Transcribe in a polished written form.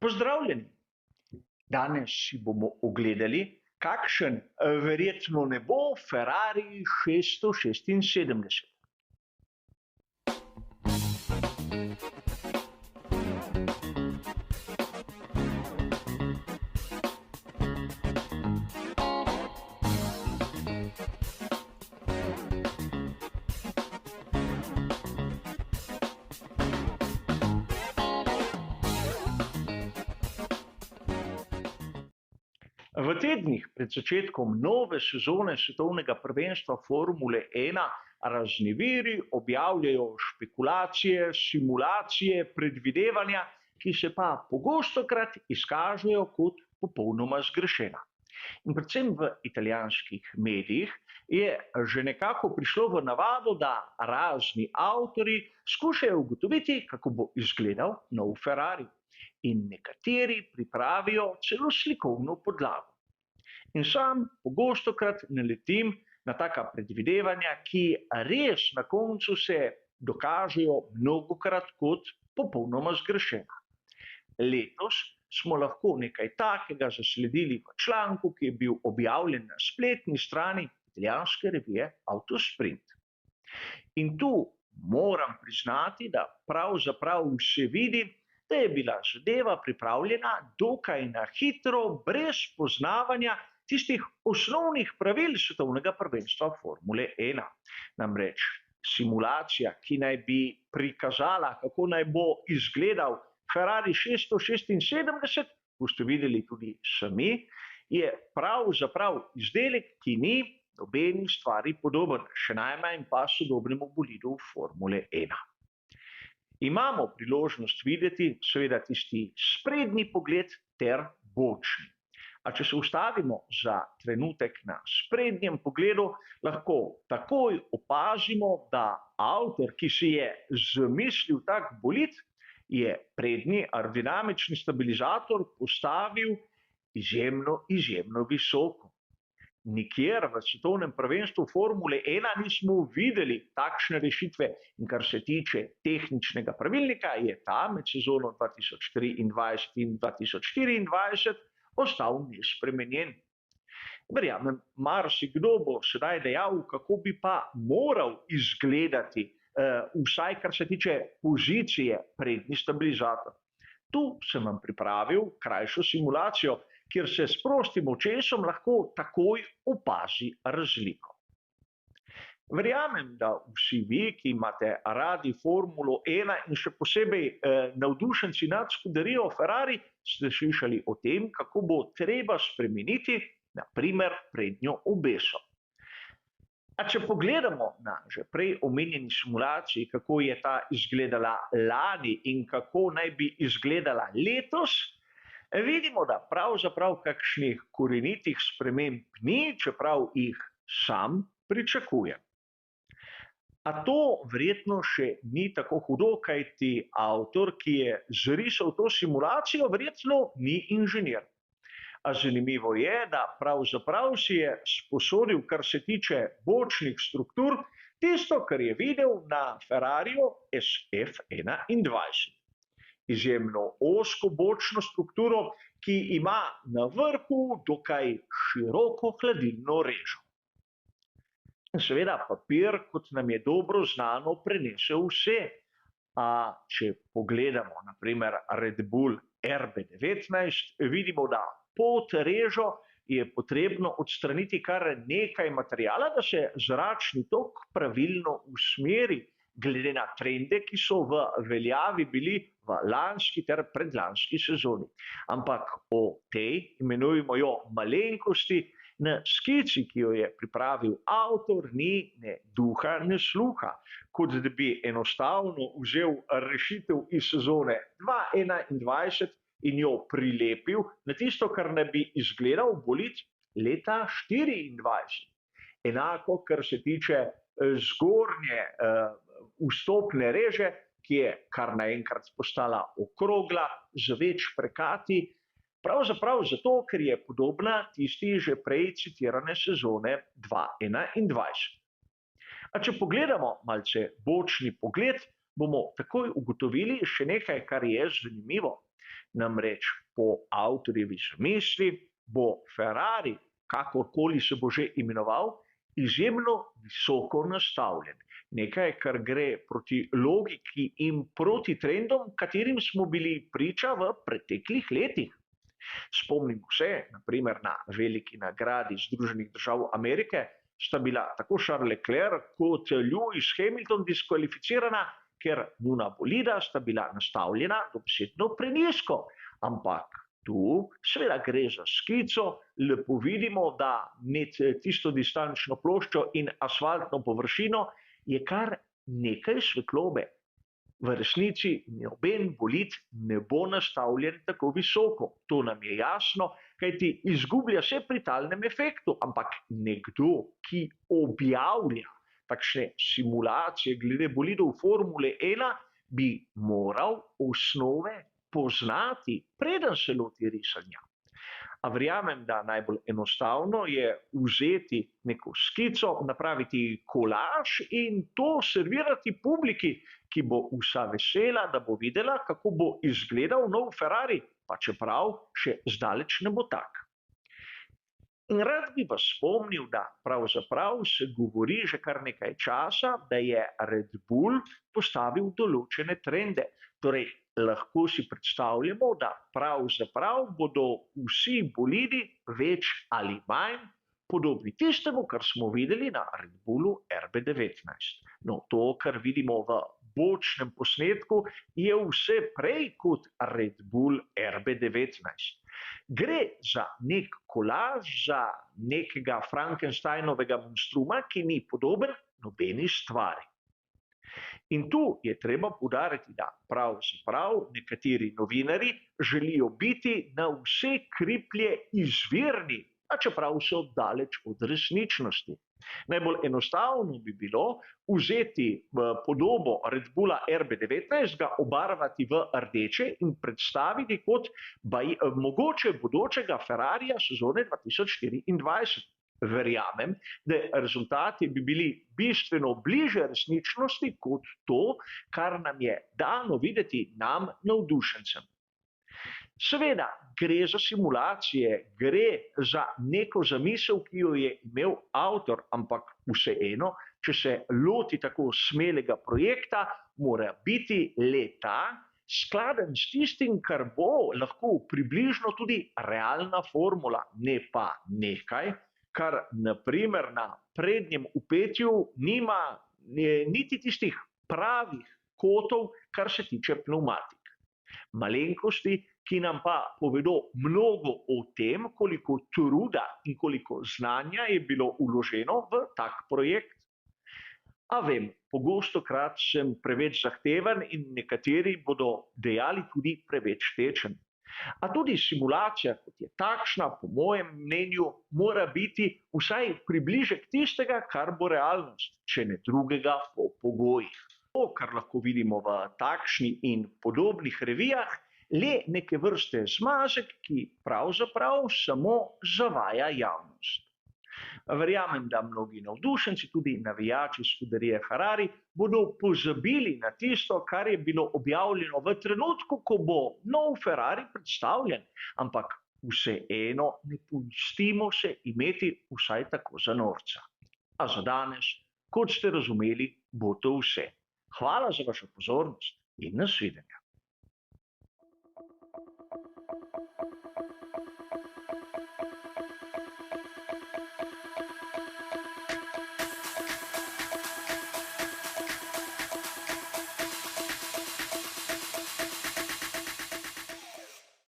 Pozdravljeni! Danes si bomo ogledali, kakšen verjetno ne bo Ferrari 676. V tednih pred začetkom nove sezone svetovnega prvenstva Formule 1 razni viri objavljajo špekulacije, simulacije, predvidevanja, ki se pa pogostokrat izkažejo kot popolnoma zgrešena. In predvsem v italijanskih medijih je že nekako prišlo v navado, da razni avtorji skušajo ugotoviti, kako bo izgledal nov Ferrari. In nekateri pripravijo celo slikovno podlago. In sam pogostokrat naletim na taka predvidevanja, ki res na koncu se dokažejo mnogokrat kot popolnoma zgrešena. Letos smo lahko nekaj takega zasledili v članku, ki je bil objavljen na spletni strani italijanske revije Autosprint. In tu moram priznati, da pravzaprav se vidi, da je bila zadeva pripravljena dokaj na hitro, brez poznavanja tistih osnovnih pravil svetovnega prvenstva Formule 1. Namreč simulacija, ki naj bi prikazala, kako naj bo izgledal Ferrari 676, boste videli tudi sami, je pravzaprav izdelek, ki ni nobeni stvari podoben, še najmanj pa sodobnemu bolidu Formule 1. Imamo priložnost videti seveda tisti sprednji pogled ter bočni. A če se ustavimo za trenutek na sprednjem pogledu, lahko takoj opazimo, da avtor, ki si je zamislil tak bolid, je prednji aerodinamični stabilizator postavil izjemno visoko. Nikjer v svetovnem prvenstvu Formule 1 nismo videli takšne rešitve in kar se tiče tehničnega pravilnika, je ta med sezono 2023 in 2024 ostal nespremenjen. Verjamem, marsikdo bo sedaj dejal, kako bi pa moral izgledati, vsaj kar se tiče pozicije prednji stabilizator. Tu sem vam pripravil krajšo simulacijo, kjer se s prostim očesom lahko takoj opazi razliko. Verjamem, da vsi vi, ki imate radi Formulo 1 in še posebej navdušenci nad skuderijo Ferrari, ste slišali o tem, kako bo treba spremeniti, na primer, prednjo obeso. A če pogledamo na že prej omenjeni simulaciji, kako je ta izgledala lani in kako naj bi izgledala letos, vidimo, da pravzaprav kakšnih korenitih sprememb ni, čeprav jih sam pričakujem. A to verjetno še ni tako hudo, kajti avtor, ki je zrisal to simulacijo, verjetno ni inženir. A zanimivo je, da pravzaprav si je sposodil, kar se tiče bočnih struktur, tisto, kar je videl na Ferrariju SF21. Izjemno ozko bočno strukturo, ki ima na vrhu dokaj široko hladilno režo. In seveda papir, kot nam je dobro znano, prenese vse. A če pogledamo na primer Red Bull RB19, vidimo, da pod režo je potrebno odstraniti kar nekaj materiala, da se zračni tok pravilno usmeri, glede na trende, ki so v veljavi bili v lanski ter predlanski sezoni. Ampak o tej, imenujemo jo malenkosti, na skici, ki jo je pripravil avtor, ni ne duha, ne sluha, kot da bi enostavno vzel rešitev iz sezone 2021 in jo prilepil na tisto, kar ne bi izgledal bolid leta 2024. Enako, kar se tiče zgornje vstopne reže, ki je kar naenkrat postala okrogla z več prekati, pravzaprav zato, ker je podobna tisti že prej citirane sezone 2021. A če pogledamo malce bočni pogled, bomo takoj ugotovili še nekaj, kar je zanimivo. Namreč po avtorjevi zamisli bo Ferrari, kakorkoli se bo že imenoval, izjemno visoko nastavljen. Nekaj, kar gre proti logiki in proti trendom, katerim smo bili priča v preteklih letih. Spomnimo se, naprimer, na veliki nagradi Združenih držav Amerike, sta bila tako Charles Leclerc kot Lewis Hamilton diskvalificirana, ker njuna bolida sta bila nastavljena dobesedno prenizko. Ampak tu seveda gre za skico, lepo vidimo, da med tisto distančno ploščo in asfaltno površino je kar nekaj svetlobe. V resnici noben bolid ne bo nastavljen tako visoko. To nam je jasno, kajti izgublja se pri talnem efektu, ampak nekdo, ki objavlja takšne simulacije glede bolidov Formule 1, bi moral osnove poznati, preden se loti risanja. A verjamem, da najbolj enostavno je vzeti neko skico, napraviti kolaž in to servirati publiki, ki bo vsa vesela, da bo videla, kako bo izgledal nov Ferrari, pa čeprav še zdaleč ne bo tak. In rad bi vas spomnil, da pravzaprav se govori že kar nekaj časa, da je Red Bull postavil določene trende. Torej, lahko si predstavljamo, da pravzaprav bodo vsi bolidi več ali manj podobni tistemu, kar smo videli na Red Bullu RB19. No, to, kar vidimo v bočnem posnetku, je vse prej kot Red Bull RB19. Gre za nek kolaž, za nekega Frankensteinovega monstruma, ki ni podoben nobeni stvari. In tu je treba poudariti, da pravzaprav nekateri novinarji želijo biti na vse kriplje izvirni, a čeprav so daleč od resničnosti. Najbolj enostavno bi bilo vzeti podobo Red Bulla RB19, ga obarvati v rdeče in predstaviti kot mogoče bodočega Ferrarija sezone 2024. Verjamem, da rezultati bi bili bistveno bliže resničnosti kot to, kar nam je dano videti nam navdušencem. Seveda, gre za simulacije, gre za neko zamisel, ki jo je imel avtor, ampak vseeno, če se loti tako smelega projekta, mora biti le-ta skladen s tistim, kar bo lahko približno tudi realna formula, ne pa nekaj, kar naprimer na prednjem vpetju nima niti tistih pravih kotov, kar se tiče pnevmatik. Malenkosti, ki nam pa povedo mnogo o tem, koliko truda in koliko znanja je bilo vloženo v tak projekt. A vem, pogostokrat sem preveč zahteven in nekateri bodo dejali tudi preveč tečen. A tudi simulacija, kot je takšna, po mojem mnenju, mora biti vsaj približek tistega, kar bo realnost, če ne drugega po pogojih. To, kar lahko vidimo v takšni in podobnih revijah, le neke vrste zmazek, ki pravzaprav samo zavaja javnost. Verjamem, da mnogi navdušenci, tudi navijači Scuderie Ferrari, bodo pozabili na tisto, kar je bilo objavljeno v trenutku, ko bo nov Ferrari predstavljen, ampak vseeno ne pustimo se imeti vsaj tako za norca. A za danes, kot ste razumeli, bo to vse. Hvala za vašo pozornost in nasvidenje.